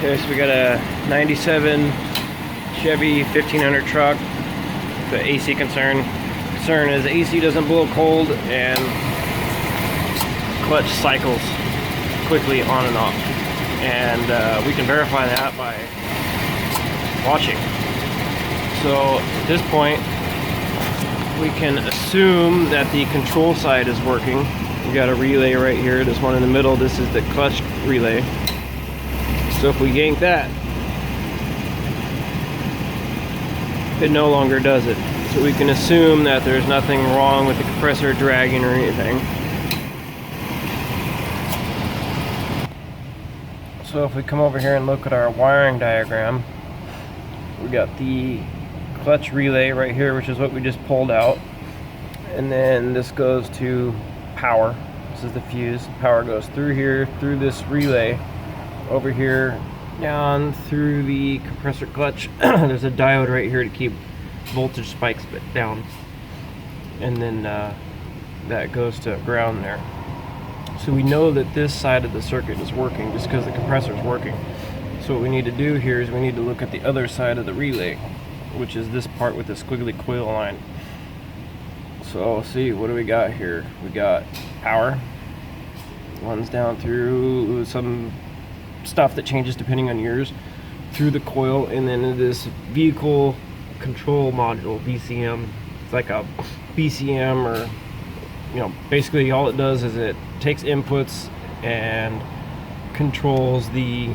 Okay, so we got a 97 Chevy 1500 truck. The AC concern is AC doesn't blow cold and clutch cycles quickly on and off. And we can verify that by watching. So at this point, we can assume that the control side is working. We got a relay right here, this one in the middle, this is the clutch relay. So if we yank that, it no longer does it. So we can assume that there's nothing wrong with the compressor dragging or anything. So if we come over here and look at our wiring diagram, we got the clutch relay right here, which is what we just pulled out. And then this goes to power. This is the fuse. Power goes through here, through this relay, over here, down through the compressor clutch. There's a diode right here to keep voltage spikes down. And then that goes to ground there. So we know that this side of the circuit is working just because the compressor is working. So what we need to do here is we need to look at the other side of the relay, which is this part with the squiggly coil line. So see, what do we got here? We got power, runs down through some stuff that changes depending on yours, through the coil, and then this vehicle control module, VCM. It's like a BCM, or basically all it does is it takes inputs and controls the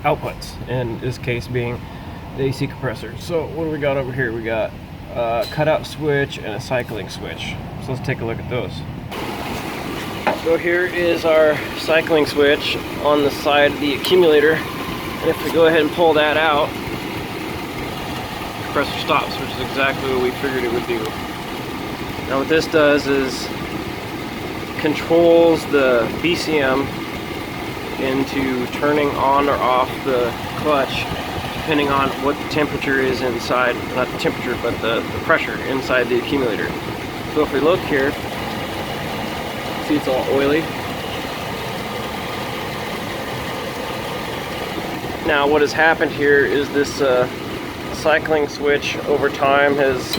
outputs, in this case being the AC compressor. So what do we got over here? We got a cutout switch and a cycling switch. So let's take a look at those. So here is our cycling switch on the side of the accumulator, and if we go ahead and pull that out, the compressor stops, which is exactly what we figured it would do. Now what this does is controls the BCM into turning on or off the clutch depending on what the temperature is inside, not the temperature, but the pressure inside the accumulator. So if we look here, see it's all oily. Now what has happened here is this cycling switch over time has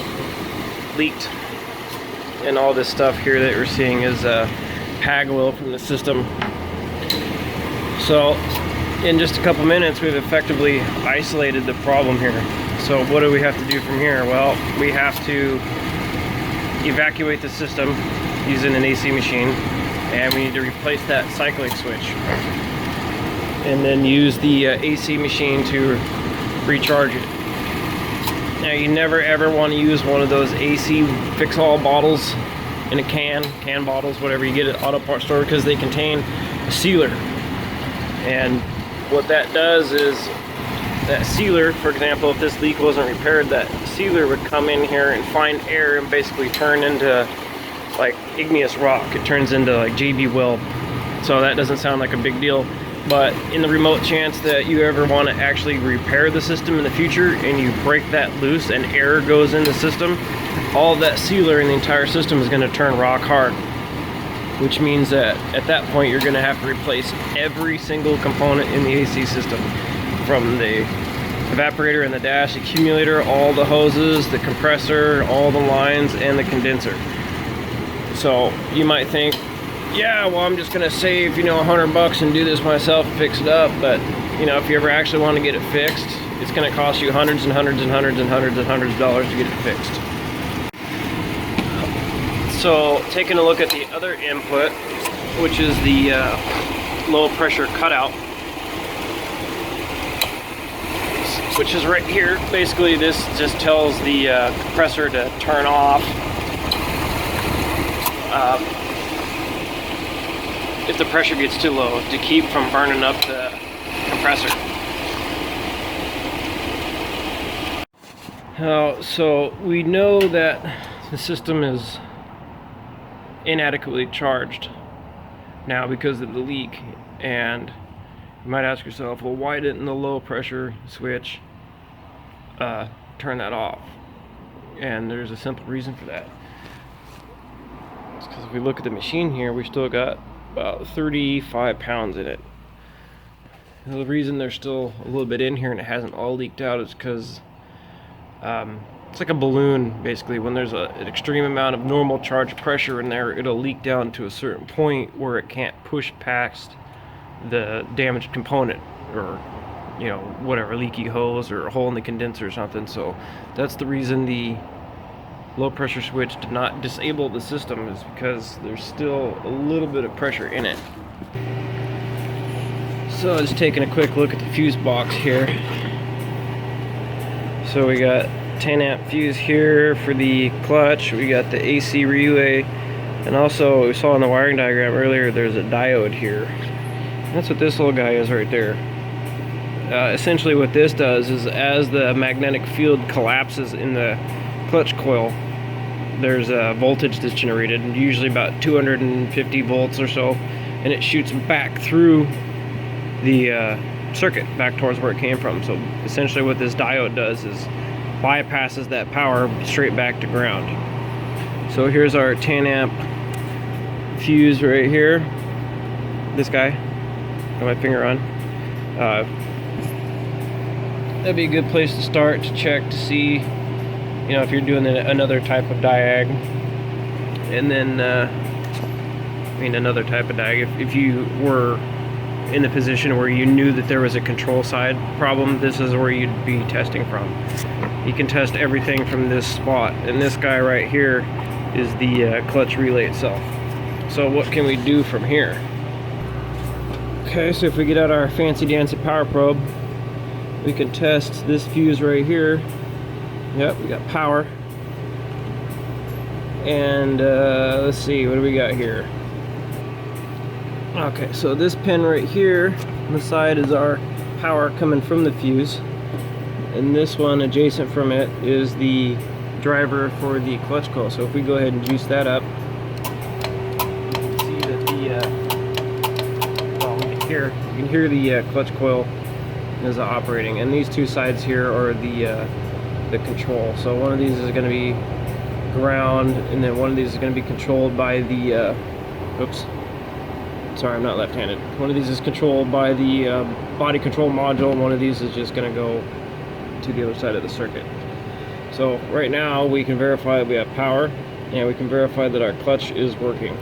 leaked, and all this stuff here that we're seeing is PAG oil from the system. So in just a couple minutes we've effectively isolated the problem here. So what do we have to do from here? Well, we have to evacuate the system using an AC machine, and we need to replace that cycling switch, and then use the AC machine to recharge it. Now you never ever want to use one of those AC fix-all bottles in a can bottles, whatever you get at auto parts store, because they contain a sealer. And what that does is that sealer, for example, if this leak wasn't repaired, that sealer would come in here and find air and basically turn into like igneous rock. It turns into like JB Weld. So that doesn't sound like a big deal, but in the remote chance that you ever want to actually repair the system in the future and you break that loose and air goes in the system, all of that sealer in the entire system is going to turn rock hard, which means that at that point you're going to have to replace every single component in the AC system, from the evaporator and the dash, accumulator, all the hoses, the compressor, all the lines, and the condenser. So you might think, yeah, well, I'm just going to save, $100 and do this myself and fix it up. But, if you ever actually want to get it fixed, it's going to cost you hundreds and hundreds and hundreds and hundreds and hundreds of dollars to get it fixed. So taking a look at the other input, which is the low-pressure cutout, which is right here. Basically, this just tells the compressor to turn off if the pressure gets too low, to keep from burning up the compressor. So we know that the system is inadequately charged now because of the leak, and you might ask yourself, well, why didn't the low pressure switch turn that off? And there's a simple reason for that. It's because if we look at the machine here, we still got about 35 pounds in it. The reason there's still a little bit in here and it hasn't all leaked out is because it's like a balloon, basically. When there's an extreme amount of normal charge pressure in there, it'll leak down to a certain point where it can't push past the damaged component, or you know, whatever, leaky hose or a hole in the condenser or something. So that's the reason the low pressure switch did not disable the system, is because there's still a little bit of pressure in it. So just taking a quick look at the fuse box here. So we got 10 amp fuse here for the clutch, we got the AC relay, and also we saw in the wiring diagram earlier there's a diode here. That's what this little guy is right there. Essentially what this does is, as the magnetic field collapses in the clutch coil, there's a voltage that's generated, usually about 250 volts or so, and it shoots back through the circuit back towards where it came from. So essentially what this diode does is bypasses that power straight back to ground. So here's our 10 amp fuse right here. This guy, got my finger on. That'd be a good place to start to check to see, you know, if you're doing another type of diag. And then, another type of diag. If you were in the position where you knew that there was a control side problem, this is where you'd be testing from. You can test everything from this spot, and this guy right here is the clutch relay itself. So what can we do from here? Okay, so if we get out our fancy dancy power probe, we can test this fuse right here. Yep, we got power. And let's see, what do we got here? Okay, so this pin right here on the side is our power coming from the fuse, and this one adjacent from it is the driver for the clutch coil. So if we go ahead and juice that up, you can see that you can hear the clutch coil is operating, and these two sides here are the control. So one of these is going to be ground, and then one of these is going to be controlled by the oops. Sorry, I'm not left-handed. One of these is controlled by the body control module, and one of these is just going to go to the other side of the circuit. So right now we can verify that we have power, and we can verify that our clutch is working.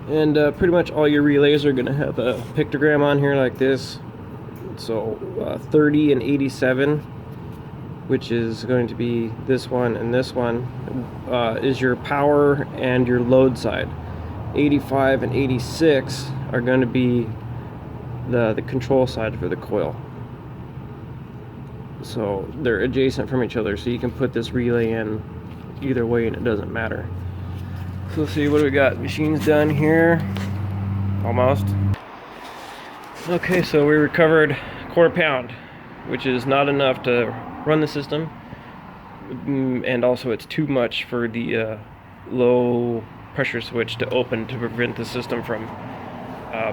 And pretty much all your relays are going to have a pictogram on here like this. So 30 and 87, which is going to be this one and this one, is your power and your load side. 85 and 86 are going to be the control side for the coil. So they're adjacent from each other, so you can put this relay in either way and it doesn't matter. So let's see, what do we got? Machine's done here. Almost. Okay, so we recovered a quarter pound, which is not enough to run the system, and also it's too much for the low pressure switch to open to prevent the system from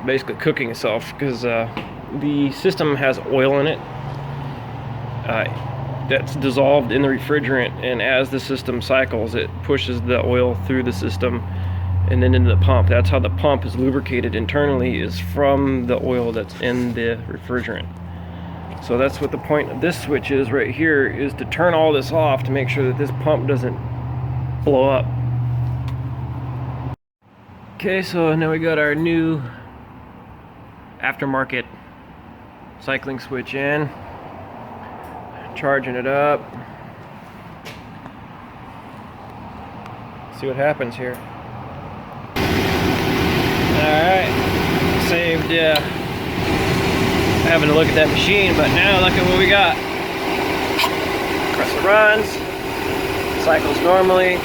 basically cooking itself, because the system has oil in it that's dissolved in the refrigerant, and as the system cycles it pushes the oil through the system and then into the pump. That's how the pump is lubricated internally, is from the oil that's in the refrigerant. So that's what the point of this switch is right here, is to turn all this off to make sure that this pump doesn't blow up. Okay, so now we got our new aftermarket cycling switch in, charging it up. See what happens here. Alright, saved having to look at that machine, but now look at what we got. Compressor runs, cycles normally.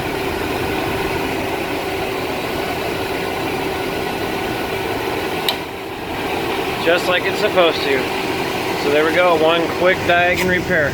Just like it's supposed to. So there we go, one quick diag and repair.